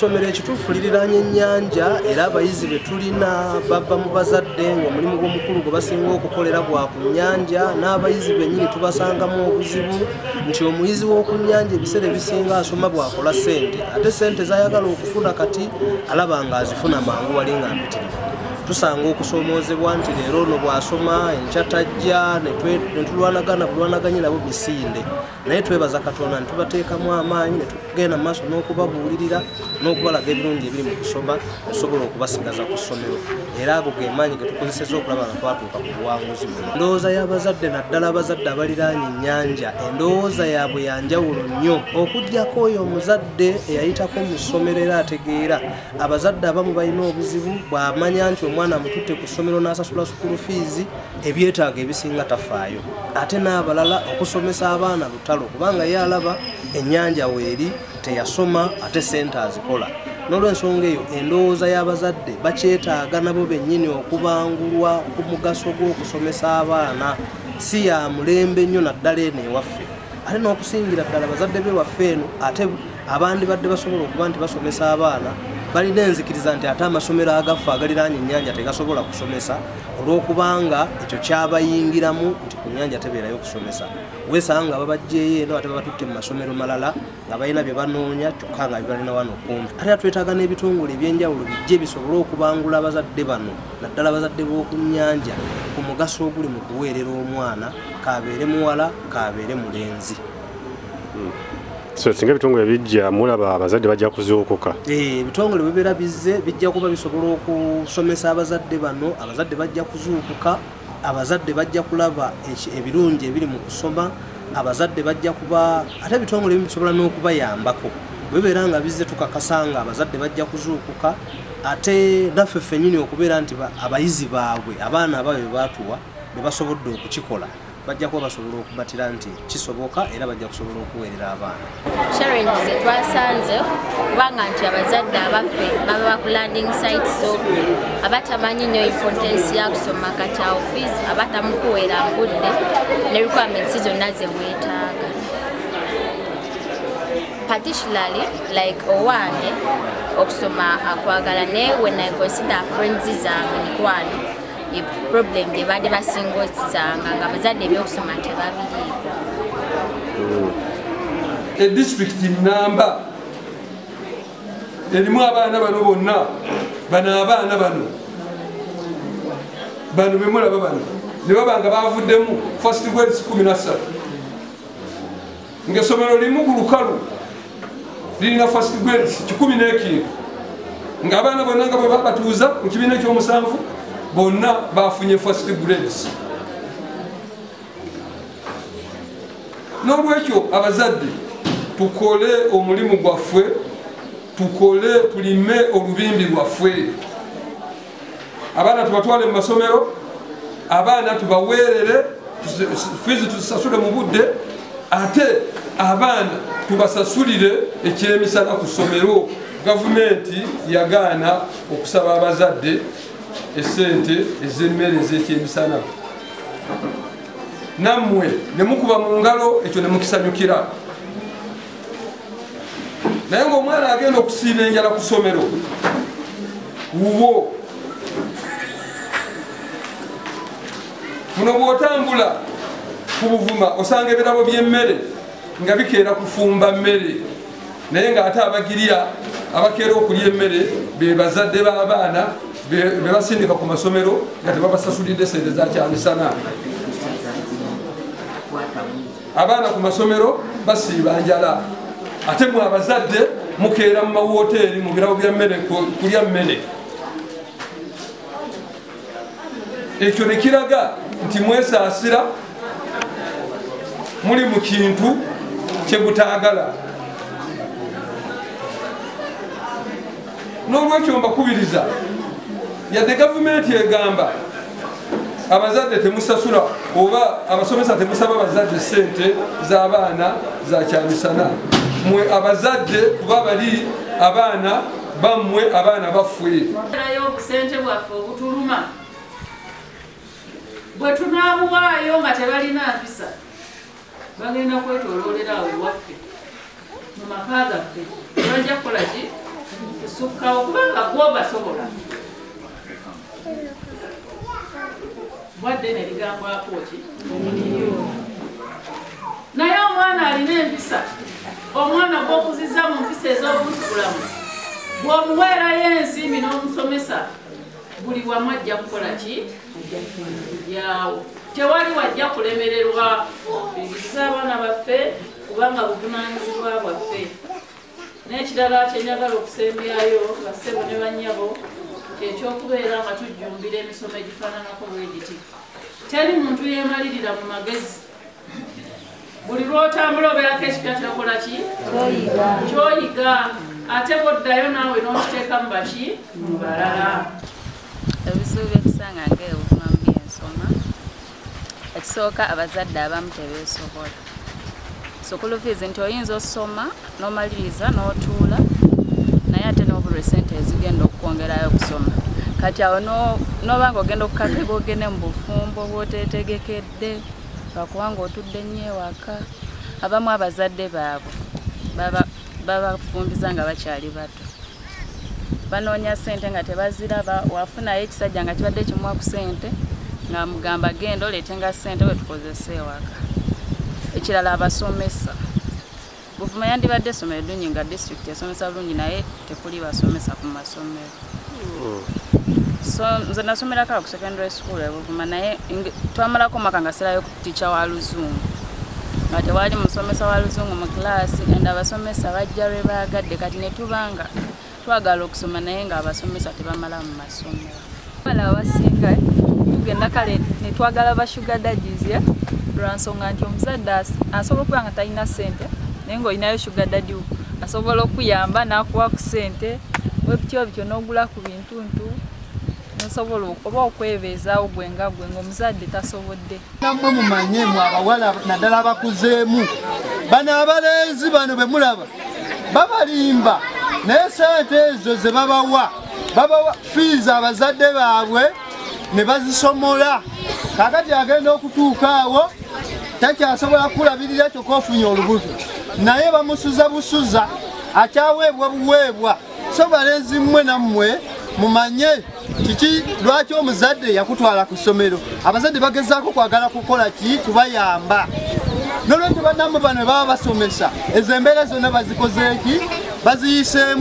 Somero ekituufu liriraanye ennyanja era abayizi be tulina bava mu bazadde ng'omulimu gw'omukulu gwe basinga okukolera gwa ku nnyanja n'abayizi bennyini tubasangamu obuzibu nti omuyizi w'oku nnyanja ebiseera ebisinga asoma bw'akola ssente ate ssente z'ayagala okufuna kati alaba nga azifuna mangu wali nga mpitirivu. Tusanga okusoomoozebwa nti leero ono bw'asoma enkya tajja ne bulwanaganye nabo bisinde naye twebaza Katonda ne tubateekamu amaanyi ne tugenda mu maaso n'okubabuulirira n'okubalaga ebirungi ebiri mu kusoma okusobola okubasigaza ku ssomero era ago ge maanyi ge tukozesezza okulaba nga twatuuka ku buwanguzi buno. Endowooza y'abazadde naddala abazadde abaliraanye ennyanja endowooza yaabwe ya njawulo nnyo okuggyako oyo omuzadde eyayitako mu ssomero era ategeera abazadde abamu balina obuzibu bw'amanya nti omwana amututte ku ssomero n'asasula school fees ebyetaago ebisinga tafaayo ate n'abalala okusomesa abaana lutalo kubanga ye alaba ennyanja weeri teyasoma ate ssente azikola. N'olw'ensonga eyo endowooza y'abazadde bakyetaaga nabo bennyini okubangulwa ku mugaso gw'okusomesa abaana si ya mulembe nnyo naddala eno ewaffe ate n'okusingira ddala abazadde b'ewaffe eno ate abandi badde basobola okuba nti basomesa abaana balina enzikiriza nti ate amasomero agaffe agaliraanye ennyanja tegasobola kusomesa olw'okubanga ekyo kyabayingiramu nti ku nnyanja tebeerayo kusomesa wesanga babajjeeyo eno ate babatutte mu masomero malala nga balina bye banoonya kyokka nga bibalina wano kumpi. Ate twetaaga n'ebitongole eby'enjawulo bijje bisobole okubangula abazadde bano naddala abazadde b'oku nnyanja ku mugaso oguli mu kuweerera omwana kaabeere muwala kaabeere mulenzi. So singa bitongole bijja mulaba abazadde bajja kuzuukuka. Ebitongole bibeera bizze bijja kuba bisobola okusomesa abazadde bano abazadde bajja kuzuukuka abazadde bajja kulaba ebirungi ebiri mu kusoma abazadde bajja kuba ate ebitongole bisobola n'okubayambako bibeera nga bizze tukakasanga abazadde bajja kuzuukuka ate naffe ffennyini okubeera nti abayizi baabwe abaana abaabwe baatuwa be basobodde okukikola bajja kuba basobola okubatira nti kisoboka era bajja kusobola okuweerera abaana. Challenge ze twasanze kubanga nti abazadde abaffe baba baku landing sites so abatamanyi nnyo importance ya kusoma kati awo fees abatamukuweera ngudde ne requirements zonna ze weetaaga. Particularly like owange okusoma akwagala ne when I consider friends zange mikwano problem de bade basingozanga nga bazadde ebyokusoma tebabiriiko. District number erimu abaana bano bonna abaana bano bemulaba bano ne babanga bavuddemu first grade 13 ng'essomero limu ku lukalu lirina first grade 11 ng'abaana bonna nga bwe babatuuza mu kibiina ekyomusanvu bonna bafunye first grades. N'olwekyo abazadde tukole omulimu gwaffe tulime olubimbi lwaffe abaana tubatwale mu masomero abaana tubaweerere fizi tusasule mu budde ate abaana tubasasulire ekyemisana ku ssomero. Gavumenti yagaana okusaba abazadde esente ez'emmere ez'ekyemisana nammwe ne mukuba mu ngalo ekyo ne mukisanyukira naye ng'omwana agenda okusiiba enjala ku ssomero wuwo muno bw'otambula ku Buvuma osanga ebirabo by'emmere nga bikeera kufumba mmere naye ng'ate abagirya abakeera okulya emmere be bazadde b'abaana be basindika ku masomero nga tebabasasulidde sente za kyamisana. Abaana ku masomero basiiba njala ate mwe abazadde mukeera mu mawoteeri mu birabo bya mmere kulya mmere. Ekyo ne kiraga nti mwesaasira muli mu kintu kye mutaagala. N'olwekyo mbakubiriza yadde gavumenti egamba abazadde temusasula oba abasomesa temusaba abazadde sente z'abaana za kyamisana mwe abazadde kuba bali abaana bammwe abaana baffe obusente bwaffe obutuluma bwe tunaabuwaayo nga tebalina mpisa bagenda kwetooloolera awo ewaffe mu maka gaffe bajja kukola ki basukkawo kubanga gwo basobola wadde neligambwako ki naye omwana alina empisa omwana gw'okuzizza mu mpisa ez'obuntubulamu bw'omuweerayo ensimbi n'omusomesa buli wamu ajja kukola ki yawo tewali wajja kulemererwa bigiriza abaana baffe kubanga buvunaanyizibwa bwaffe n'ekirala kyenjagala okusembyayo bassebo ne bannyabo ekyokubeera nga tujjumbira emisomo egifaananako bwegiti teri muntu yeemalirira mu magezi buli lw'otambula obeerako ekipya kyokola ki kyoyiga ate bwoddayo naawe n'okiteeka mu baki mu balala ebizibu byetusanga ng'ebuvuma mu byensoma ekisooka abazadde abamu tebeesobola sukulu fees nti oyinza osoma n'omaliriza n'otuula naye ate n'obulwa sente ezigenda okukwongerayo okusoma kati awo n'obanga ogenda okukateba ogende mu bufumbo bw'oteetegekedde lwakubanga otudde nnyo ewaka abamu abazadde baabwe babafumbiza nga bakyali bato banoonya ssente nga tebaziraba wafunayo ekisajja nga kibadde kimuwa ku ssente nga mugamba genda oleete nga ssente we tukozesa ewaka ekirala abasomesa buvuma yandibadde essomero eddungi nga disitulikiti esomesa bulungi naye tekuli basomesa ku masomero so nze nasomerako ku secondary school ebuvuma naye twamalako omwaka nga sirayo ku tica wa luzungu nga tewali musomesa wa luzungu mu kilaasi and abasomesa bajja lwe baagadde kati ne tubanga twagala okusoma naye nga abasomesa tebamala mu masomero bala abasinga tugenda kale ne twagala ba sugar daddies lwansonga nti omuzadde asobola okuba nga talina ssente naye ng'olinayo sugar daddy asobola okuyamba n'akuwa ku ssente webityo bityo n'ogula ku bintuntu nosobola oba okwebeezaawo gwe nga gwe ng'omuzadde tasobodde nammwe mumanye mwe abawala naddala abakuzeemu bano abalenzi bano be mulaba babalimba naye ssente ezo ze babawa fees abazadde baabwe ne bazisomola kakati agenda okutuuka awo takyasobola kulabirira kyokka ofunye olubuto naye bamusuza busuza akyaweebwa buweebwa so balenzi mmwe nammwe mumanye kiki lwaki omuzadde yakutwala ku ssomero abazadde bagezaako kwagala kukola ki kubayamba nolwekyo bannammwe bano baba basomesa ezo embeera zonna bazikozeeki baziyiseemu